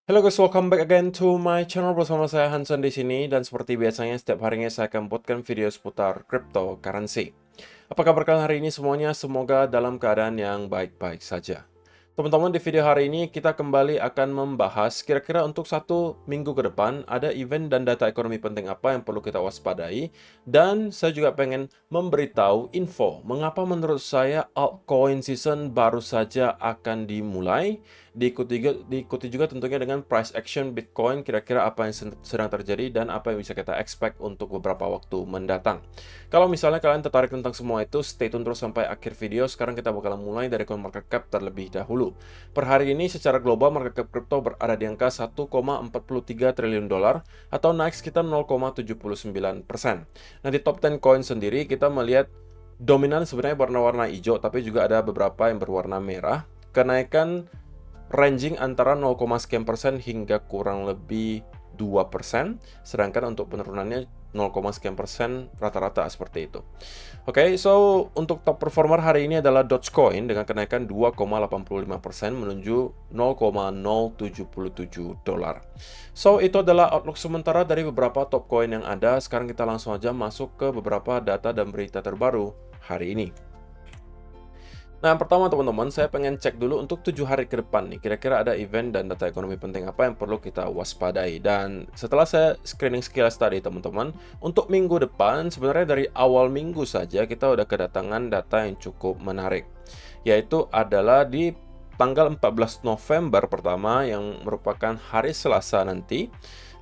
Halo guys, welcome back again to my channel bersama saya Hansen di sini dan seperti biasanya setiap harinya saya akan buatkan video seputar cryptocurrency. Apa kabar kalian hari ini semuanya? Semoga dalam keadaan yang baik-baik saja. Teman-teman, di video hari ini kita kembali akan membahas kira-kira untuk 1 minggu ke depan ada event dan data ekonomi penting apa yang perlu kita waspadai, dan saya juga pengen memberitahu info mengapa menurut saya altcoin season baru saja akan dimulai, diikuti juga tentunya dengan price action Bitcoin, kira-kira apa yang sedang terjadi dan apa yang bisa kita expect untuk beberapa waktu mendatang. Kalau misalnya kalian tertarik tentang semua itu, stay tune terus sampai akhir video. Sekarang kita bakalan mulai dari CoinMarketCap terlebih dahulu. Per hari ini secara global market cap crypto berada di angka 1,43 triliun dolar atau naik sekitar 0,79%. Nah, di top 10 coin sendiri kita melihat dominan sebenarnya warna-warna hijau, tapi juga ada beberapa yang berwarna merah. Kenaikan ranging antara 0, sekian persen hingga kurang lebih 2%, sedangkan untuk penurunannya 0, sekian persen rata-rata seperti itu. Oke, so untuk top performer hari ini adalah Dogecoin dengan kenaikan 2,85% menuju 0,077 dolar. So, itu adalah outlook sementara dari beberapa top coin yang ada. Sekarang kita langsung aja masuk ke beberapa data dan berita terbaru hari ini. Nah, yang pertama teman-teman, saya pengen cek dulu untuk 7 hari ke depan nih. Kira-kira ada event dan data ekonomi penting apa yang perlu kita waspadai. Dan setelah saya screening sekilas tadi teman-teman, untuk minggu depan sebenarnya dari awal minggu saja kita udah kedatangan data yang cukup menarik. Yaitu adalah di tanggal 14 November pertama yang merupakan hari Selasa nanti,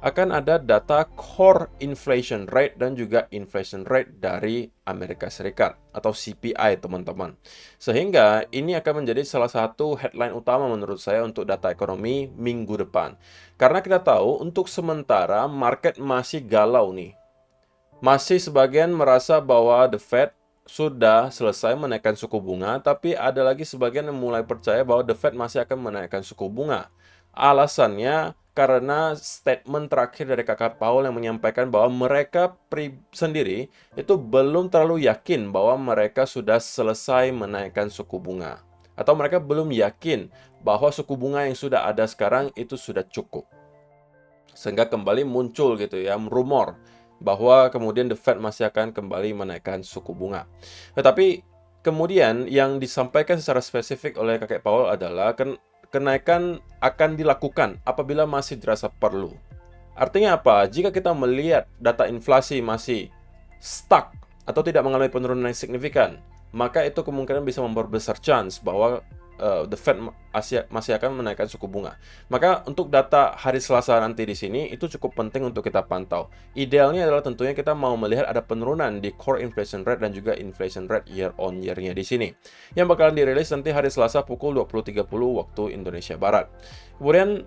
akan ada data core inflation rate dan juga inflation rate dari Amerika Serikat atau CPI teman-teman. Sehingga ini akan menjadi salah satu headline utama menurut saya untuk data ekonomi minggu depan. Karena kita tahu untuk sementara market masih galau nih. Masih sebagian merasa bahwa The Fed sudah selesai menaikkan suku bunga, tapi ada lagi sebagian yang mulai percaya bahwa The Fed masih akan menaikkan suku bunga. Alasannya karena statement terakhir dari Kakak Powell yang menyampaikan bahwa mereka sendiri itu belum terlalu yakin bahwa mereka sudah selesai menaikkan suku bunga. Atau mereka belum yakin bahwa suku bunga yang sudah ada sekarang itu sudah cukup. Sehingga kembali muncul gitu ya, rumor bahwa kemudian The Fed masih akan kembali menaikkan suku bunga. Tetapi kemudian yang disampaikan secara spesifik oleh Kakek Powell adalah kenaikan akan dilakukan apabila masih dirasa perlu. Artinya apa? Jika kita melihat data inflasi masih stuck atau tidak mengalami penurunan yang signifikan, maka itu kemungkinan bisa memperbesar chance bahwa The Fed masih akan menaikkan suku bunga. Maka untuk data hari Selasa nanti di sini itu cukup penting untuk kita pantau. Idealnya adalah tentunya kita mau melihat ada penurunan di core inflation rate dan juga inflation rate year on year-nya di sini. Yang bakalan dirilis nanti hari Selasa pukul 20.30 waktu Indonesia Barat. Kemudian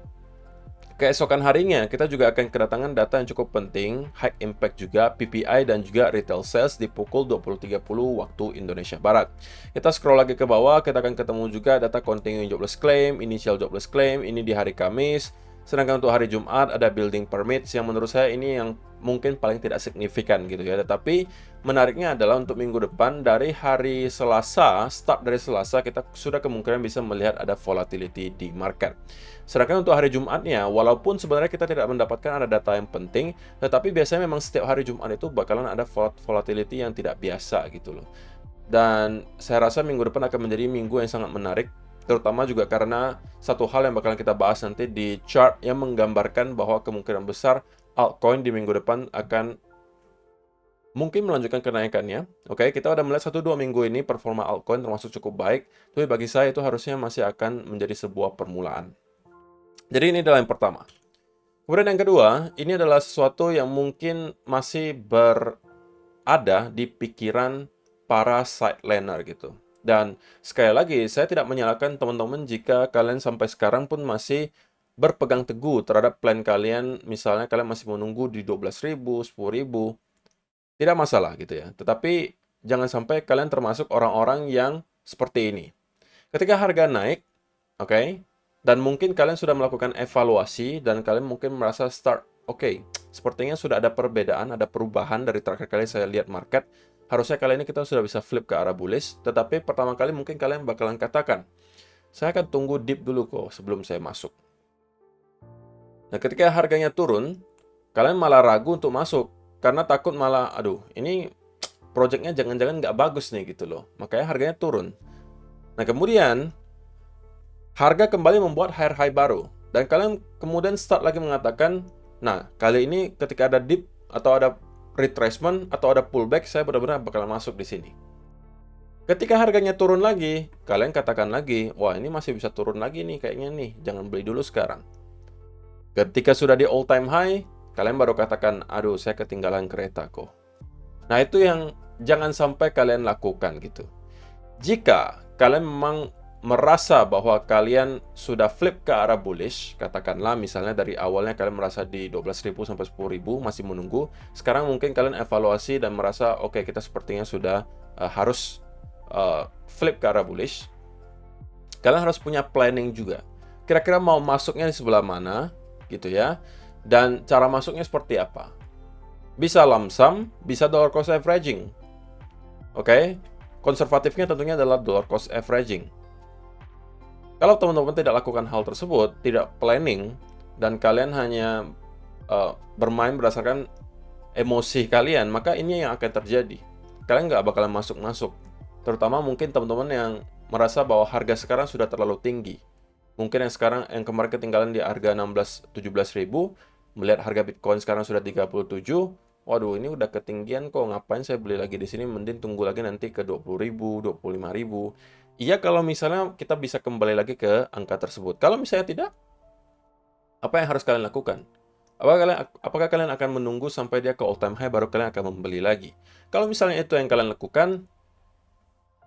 keesokan harinya, kita juga akan kedatangan data yang cukup penting, high impact juga, PPI dan juga retail sales di pukul 20.30 waktu Indonesia Barat. Kita scroll lagi ke bawah, kita akan ketemu juga data continuing jobless claim, initial jobless claim, ini di hari Kamis. Sedangkan untuk hari Jumat ada building permits yang menurut saya ini yang mungkin paling tidak signifikan gitu ya. Tetapi menariknya adalah untuk minggu depan dari hari Selasa, start dari Selasa kita sudah kemungkinan bisa melihat ada volatility di market. Sedangkan untuk hari Jumatnya, walaupun sebenarnya kita tidak mendapatkan ada data yang penting, tetapi biasanya memang setiap hari Jumat itu bakalan ada volatility yang tidak biasa gitu loh. Dan saya rasa minggu depan akan menjadi minggu yang sangat menarik, terutama juga karena satu hal yang bakalan kita bahas nanti di chart yang menggambarkan bahwa kemungkinan besar altcoin di minggu depan akan mungkin melanjutkan kenaikannya. Oke, kita udah melihat 1-2 minggu ini performa altcoin termasuk cukup baik, tapi bagi saya itu harusnya masih akan menjadi sebuah permulaan. Jadi ini adalah yang pertama. Kemudian yang kedua, ini adalah sesuatu yang mungkin masih berada di pikiran para sideliner gitu. Dan sekali lagi, saya tidak menyalahkan teman-teman jika kalian sampai sekarang pun masih berpegang teguh terhadap plan kalian. Misalnya kalian masih menunggu di 12.000, 10.000. Tidak masalah gitu ya. Tetapi jangan sampai kalian termasuk orang-orang yang seperti ini. Ketika harga naik, oke, dan mungkin kalian sudah melakukan evaluasi dan kalian mungkin merasa oke, sepertinya sudah ada perbedaan, ada perubahan dari terakhir kali saya lihat market. Harusnya kali ini kita sudah bisa flip ke arah bullish, tetapi pertama kali mungkin kalian bakalan katakan, saya akan tunggu dip dulu kok sebelum saya masuk. Nah, ketika harganya turun, kalian malah ragu untuk masuk karena takut malah, aduh, ini projectnya jangan-jangan nggak bagus nih gitu loh. Makanya harganya turun. Nah, kemudian harga kembali membuat high baru. Dan kalian kemudian start lagi mengatakan, nah, kali ini ketika ada dip atau ada retracement atau ada pullback, saya benar-benar bakal masuk di sini. Ketika harganya turun lagi, kalian katakan lagi, wah ini masih bisa turun lagi nih kayaknya nih, jangan beli dulu sekarang. Ketika sudah di all time high, kalian baru katakan, aduh saya ketinggalan kereta kok. Nah itu yang jangan sampai kalian lakukan gitu. Jika kalian memang merasa bahwa kalian sudah flip ke arah bullish, katakanlah misalnya dari awalnya kalian merasa di 12.000 sampai 10.000 masih menunggu, sekarang mungkin kalian evaluasi dan merasa oke, kita sepertinya sudah harus flip ke arah bullish. Kalian harus punya planning juga. Kira-kira mau masuknya di sebelah mana gitu ya. Dan cara masuknya seperti apa? Bisa lump sum, bisa dollar cost averaging. Oke? Konservatifnya tentunya adalah dollar cost averaging. Kalau teman-teman tidak lakukan hal tersebut, tidak planning, dan kalian hanya bermain berdasarkan emosi kalian, maka ini yang akan terjadi. Kalian nggak bakalan masuk-masuk. Terutama mungkin teman-teman yang merasa bahwa harga sekarang sudah terlalu tinggi. Mungkin yang kemarin ketinggalan di harga 16-17 ribu, melihat harga Bitcoin sekarang sudah 37, waduh ini udah ketinggian kok, ngapain saya beli lagi di sini, mending tunggu lagi nanti ke 20 ribu, 25 ribu. Iya kalau misalnya kita bisa kembali lagi ke angka tersebut. Kalau misalnya tidak, apa yang harus kalian lakukan? Apakah kalian akan menunggu sampai dia ke all time high baru kalian akan membeli lagi? Kalau misalnya itu yang kalian lakukan,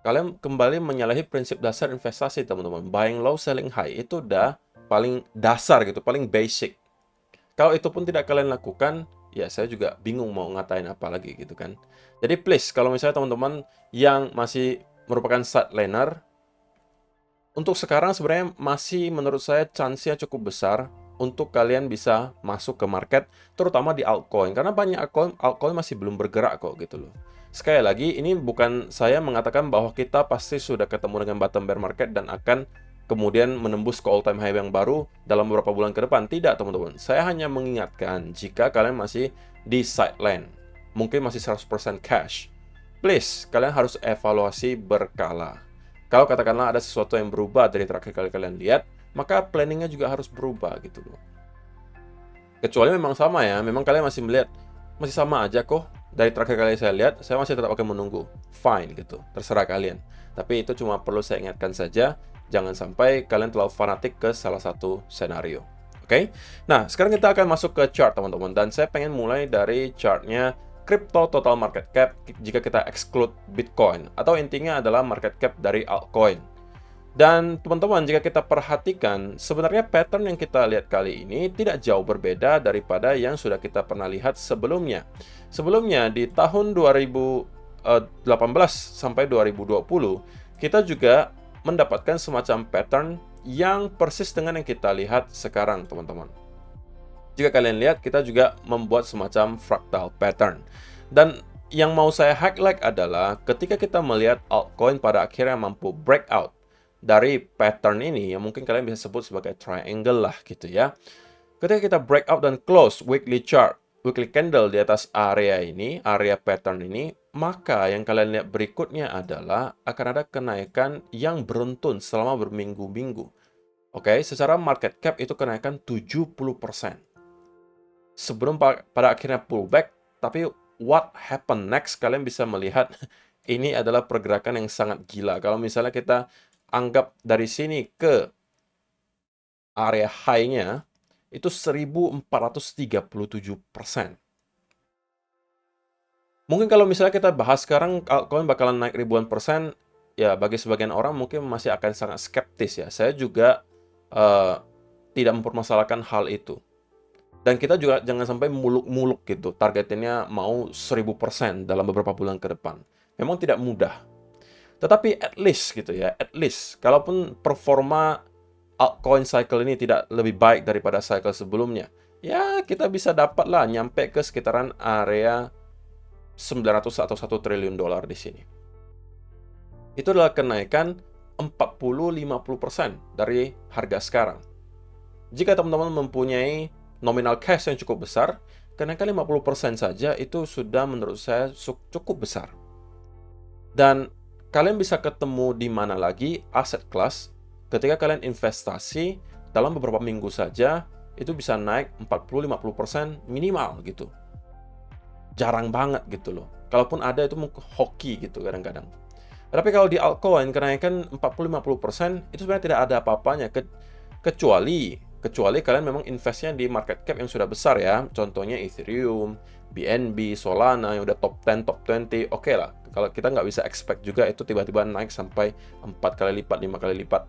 kalian kembali menyalahi prinsip dasar investasi teman-teman. Buying low, selling high itu udah paling dasar gitu, paling basic. Kalau itu pun tidak kalian lakukan, ya saya juga bingung mau ngatain apa lagi gitu kan. Jadi please, kalau misalnya teman-teman yang masih merupakan sideliner, untuk sekarang sebenarnya masih menurut saya chance-nya cukup besar untuk kalian bisa masuk ke market, terutama di altcoin. Karena banyak altcoin masih belum bergerak kok gitu loh. Sekali lagi, ini bukan saya mengatakan bahwa kita pasti sudah ketemu dengan bottom bear market dan akan kemudian menembus ke all time high yang baru dalam beberapa bulan ke depan. Tidak teman-teman, saya hanya mengingatkan jika kalian masih di sideline, mungkin masih 100% cash, please, kalian harus evaluasi berkala. Kalau katakanlah ada sesuatu yang berubah dari terakhir kali kalian lihat, maka planningnya juga harus berubah gitu loh. Kecuali memang sama ya, memang kalian masih melihat, masih sama aja kok. Dari terakhir kali saya lihat, saya masih tetap akan menunggu. Fine gitu, terserah kalian. Tapi itu cuma perlu saya ingatkan saja, jangan sampai kalian terlalu fanatik ke salah satu senario. Oke? Nah, sekarang kita akan masuk ke chart teman-teman. Dan saya pengen mulai dari chartnya crypto total market cap jika kita exclude Bitcoin. Atau intinya adalah market cap dari altcoin. Dan teman-teman, jika kita perhatikan, sebenarnya pattern yang kita lihat kali ini tidak jauh berbeda daripada yang sudah kita pernah lihat sebelumnya. Sebelumnya, di tahun 2018 sampai 2020, kita juga mendapatkan semacam pattern yang persis dengan yang kita lihat sekarang, teman-teman. Jika kalian lihat, kita juga membuat semacam fractal pattern. Dan yang mau saya highlight adalah ketika kita melihat altcoin pada akhirnya mampu breakout dari pattern ini, yang mungkin kalian bisa sebut sebagai triangle lah gitu ya. Ketika kita breakout dan close weekly chart, weekly candle di atas area ini, area pattern ini, maka yang kalian lihat berikutnya adalah akan ada kenaikan yang beruntun selama berminggu-minggu. Oke, secara market cap itu kenaikan 70%. Sebelum pada akhirnya pullback, tapi what happened next, kalian bisa melihat ini adalah pergerakan yang sangat gila. Kalau misalnya kita anggap dari sini ke area high-nya, itu 1437%. Mungkin kalau misalnya kita bahas sekarang, altcoin bakalan naik ribuan persen, ya bagi sebagian orang mungkin masih akan sangat skeptis ya. Saya juga tidak mempermasalahkan hal itu. Dan kita juga jangan sampai muluk-muluk gitu, targetnya mau 1000% dalam beberapa bulan ke depan. Memang tidak mudah. Tetapi at least gitu ya, at least, kalaupun performa altcoin cycle ini tidak lebih baik daripada cycle sebelumnya, ya kita bisa dapat lah nyampe ke sekitaran area 900 atau 1 triliun dolar di sini. Itu adalah kenaikan 40-50% dari harga sekarang. Jika teman-teman mempunyai nominal cash yang cukup besar, kenaikan 50% saja itu sudah menurut saya cukup besar. Dan kalian bisa ketemu di mana lagi aset kelas ketika kalian investasi dalam beberapa minggu saja itu bisa naik 40-50% minimal gitu. Jarang banget gitu loh. Kalaupun ada itu hoki gitu kadang-kadang. Tapi kalau di altcoin kenaikan 40-50% itu sebenarnya tidak ada apa-apanya kecuali kalian memang investnya di market cap yang sudah besar ya. Contohnya Ethereum, BNB, Solana yang udah top 10, top 20, oke lah. Kalau kita nggak bisa expect juga itu tiba-tiba naik sampai 4 kali lipat, 5 kali lipat.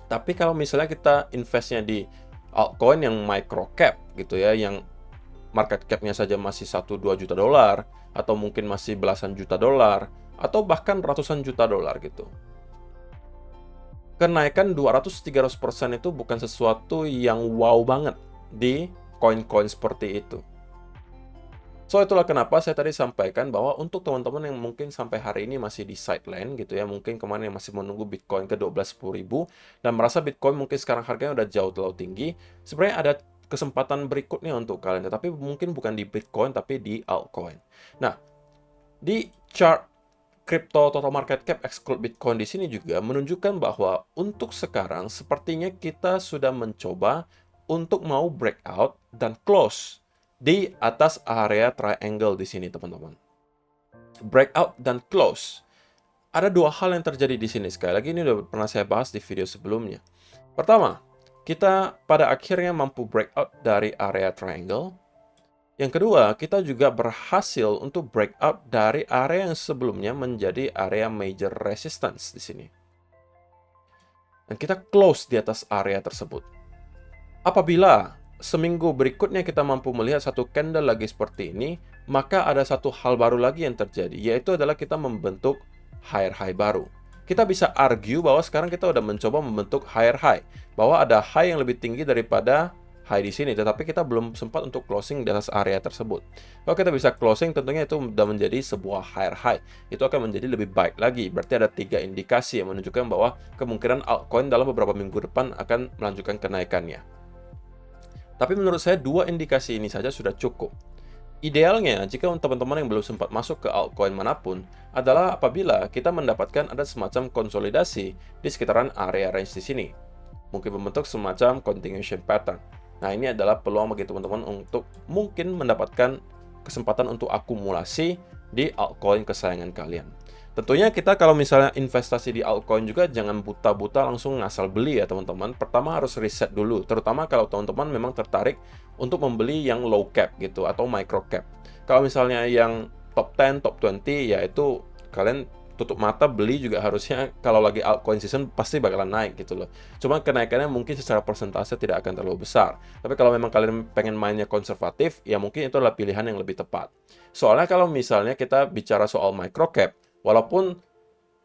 Tapi kalau misalnya kita investnya di altcoin yang micro cap gitu ya, yang market cap-nya saja masih 1-2 juta dolar, atau mungkin masih belasan juta dolar, atau bahkan ratusan juta dolar gitu. Kenaikan 200-300% itu bukan sesuatu yang wow banget di koin-koin seperti itu. So, itulah kenapa saya tadi sampaikan bahwa untuk teman-teman yang mungkin sampai hari ini masih di sideline gitu ya, mungkin kemarin yang masih menunggu Bitcoin ke 12.10.000 dan merasa Bitcoin mungkin sekarang harganya udah jauh terlalu tinggi, sebenarnya ada kesempatan berikutnya untuk kalian, tetapi mungkin bukan di Bitcoin tapi di altcoin. Nah, di chart crypto total market cap exclude Bitcoin di sini juga menunjukkan bahwa untuk sekarang sepertinya kita sudah mencoba untuk mau breakout dan close di atas area triangle di sini, teman-teman. Breakout dan close. Ada dua hal yang terjadi di sini. Sekali lagi, ini udah pernah saya bahas di video sebelumnya. Pertama, kita pada akhirnya mampu breakout dari area triangle. Yang kedua, kita juga berhasil untuk breakout dari area yang sebelumnya menjadi area major resistance di sini. Dan kita close di atas area tersebut. Apabila seminggu berikutnya kita mampu melihat satu candle lagi seperti ini, maka ada satu hal baru lagi yang terjadi, yaitu adalah kita membentuk higher high baru. Kita bisa argue bahwa sekarang kita udah mencoba membentuk higher high, bahwa ada high yang lebih tinggi daripada high di sini, tetapi kita belum sempat untuk closing di atas area tersebut. Kalau kita bisa closing, tentunya itu sudah menjadi sebuah higher high. Itu akan menjadi lebih baik lagi. Berarti ada 3 indikasi yang menunjukkan bahwa kemungkinan altcoin dalam beberapa minggu depan akan melanjutkan kenaikannya. Tapi menurut saya 2 indikasi ini saja sudah cukup. Idealnya, jika teman-teman yang belum sempat masuk ke altcoin manapun, adalah apabila kita mendapatkan ada semacam konsolidasi di sekitaran area range di sini. Mungkin membentuk semacam continuation pattern. Nah, ini adalah peluang bagi teman-teman untuk mungkin mendapatkan kesempatan untuk akumulasi di altcoin kesayangan kalian. Tentunya kita kalau misalnya investasi di altcoin juga jangan buta-buta langsung ngasal beli ya teman-teman. Pertama harus riset dulu, terutama kalau teman-teman memang tertarik untuk membeli yang low cap gitu atau micro cap. Kalau misalnya yang top 10, top 20 ya itu kalian tutup mata beli juga harusnya kalau lagi altcoin season pasti bakalan naik gitu loh. Cuma kenaikannya mungkin secara persentase tidak akan terlalu besar. Tapi kalau memang kalian pengen mainnya konservatif, ya mungkin itu adalah pilihan yang lebih tepat. Soalnya kalau misalnya kita bicara soal micro cap, walaupun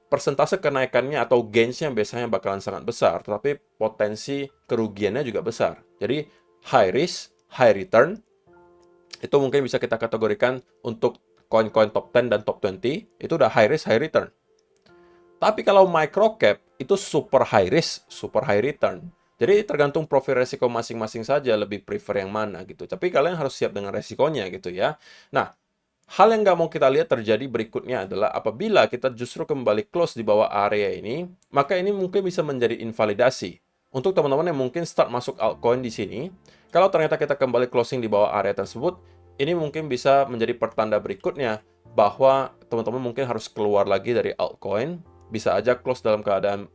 persentase kenaikannya atau gains-nya biasanya bakalan sangat besar, tetapi potensi kerugiannya juga besar. Jadi high risk, high return, itu mungkin bisa kita kategorikan untuk koin-koin top 10 dan top 20, itu udah high risk, high return. Tapi kalau micro cap, itu super high risk, super high return. Jadi tergantung profil resiko masing-masing saja, lebih prefer yang mana gitu. Tapi kalian harus siap dengan resikonya gitu ya. Nah, hal yang nggak mau kita lihat terjadi berikutnya adalah apabila kita justru kembali close di bawah area ini, maka ini mungkin bisa menjadi invalidasi. Untuk teman-teman yang mungkin start masuk altcoin di sini, kalau ternyata kita kembali closing di bawah area tersebut, ini mungkin bisa menjadi pertanda berikutnya bahwa teman-teman mungkin harus keluar lagi dari altcoin, bisa aja close dalam keadaan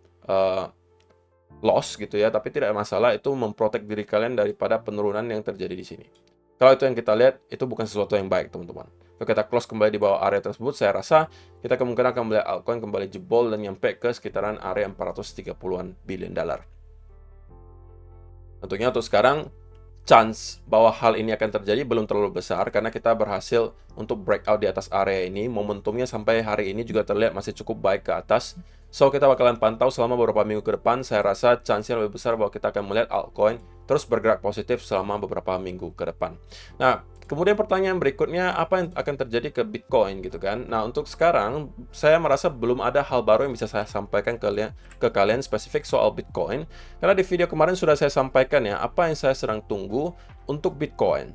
loss gitu ya, tapi tidak masalah, itu memprotek diri kalian daripada penurunan yang terjadi di sini. Kalau itu yang kita lihat, itu bukan sesuatu yang baik, teman-teman. Kalau kita close kembali di bawah area tersebut, saya rasa kita kemungkinan akan melihat altcoin kembali jebol dan nyampe ke sekitaran area 430-an billion dollar. Tentunya untuk sekarang, chance bahwa hal ini akan terjadi belum terlalu besar karena kita berhasil untuk breakout di atas area ini. Momentumnya sampai hari ini juga terlihat masih cukup baik ke atas. So, kita bakalan pantau selama beberapa minggu ke depan. Saya rasa chance-nya lebih besar bahwa kita akan melihat altcoin terus bergerak positif selama beberapa minggu ke depan. Nah, kemudian pertanyaan berikutnya, apa yang akan terjadi ke Bitcoin gitu kan? Nah, untuk sekarang, saya merasa belum ada hal baru yang bisa saya sampaikan ke kalian spesifik soal Bitcoin. Karena di video kemarin sudah saya sampaikan ya, apa yang saya sedang tunggu untuk Bitcoin.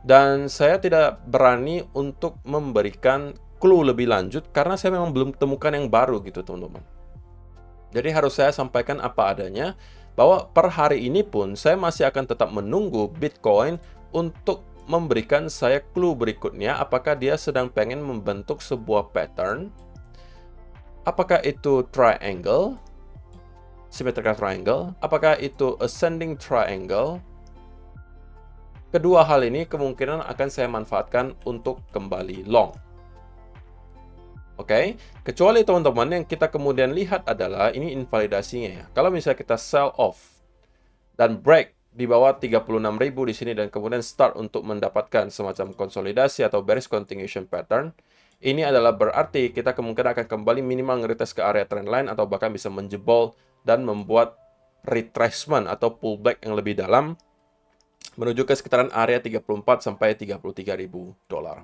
Dan saya tidak berani untuk memberikan clue lebih lanjut karena saya memang belum temukan yang baru gitu teman-teman. Jadi harus saya sampaikan apa adanya bahwa per hari ini pun saya masih akan tetap menunggu Bitcoin untuk memberikan saya clue berikutnya apakah dia sedang pengen membentuk sebuah pattern, apakah itu triangle, symmetrical triangle, apakah itu ascending triangle. Kedua hal ini kemungkinan akan saya manfaatkan untuk kembali long. Oke, kecuali teman-teman yang kita kemudian lihat adalah ini invalidasinya ya. Kalau misalnya kita sell off dan break di bawah 36.000 di sini dan kemudian start untuk mendapatkan semacam konsolidasi atau bearish continuation pattern, ini adalah berarti kita kemungkinan akan kembali minimal nge-retest ke area trendline atau bahkan bisa menjebol dan membuat retracement atau pullback yang lebih dalam menuju ke sekitaran area 34 sampai 33.000 dolar.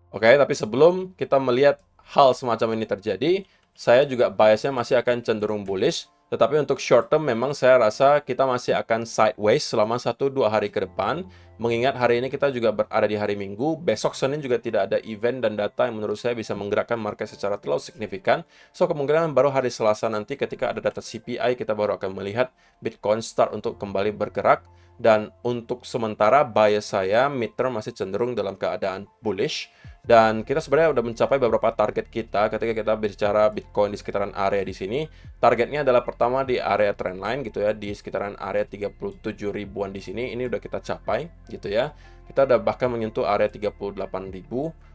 Oke, tapi sebelum kita melihat hal semacam ini terjadi, saya juga biasnya masih akan cenderung bullish. Tetapi untuk short term memang saya rasa kita masih akan sideways selama 1-2 hari ke depan. Mengingat hari ini kita juga berada di hari Minggu, besok Senin juga tidak ada event dan data yang menurut saya bisa menggerakkan market secara terlalu signifikan. So kemungkinan baru hari Selasa nanti ketika ada data CPI kita baru akan melihat Bitcoin start untuk kembali bergerak. Dan untuk sementara bias saya midterm masih cenderung dalam keadaan bullish. Dan kita sebenarnya udah mencapai beberapa target kita ketika kita bicara Bitcoin di sekitaran area di sini. Targetnya adalah pertama di area trendline gitu ya, di sekitaran area 37 ribuan di sini. Ini udah kita capai gitu ya. Kita udah bahkan menyentuh area 38.000.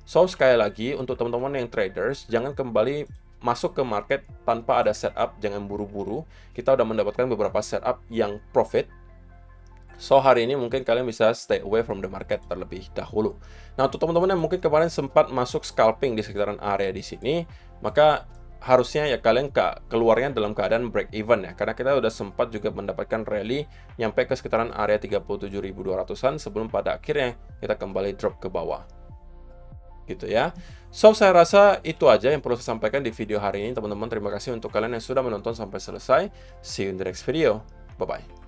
So sekali lagi untuk teman-teman yang traders, jangan kembali masuk ke market tanpa ada setup, jangan buru-buru. Kita udah mendapatkan beberapa setup yang profit. So, hari ini mungkin kalian bisa stay away from the market terlebih dahulu. Nah, untuk teman-teman yang mungkin kemarin sempat masuk scalping di sekitaran area di sini, maka harusnya ya kalian keluarnya dalam keadaan break even ya. Karena kita udah sempat juga mendapatkan rally nyampe ke sekitaran area 37.200-an sebelum pada akhirnya kita kembali drop ke bawah. Gitu ya. So, saya rasa itu aja yang perlu saya sampaikan di video hari ini, teman-teman. Terima kasih untuk kalian yang sudah menonton sampai selesai. See you in the next video. Bye-bye.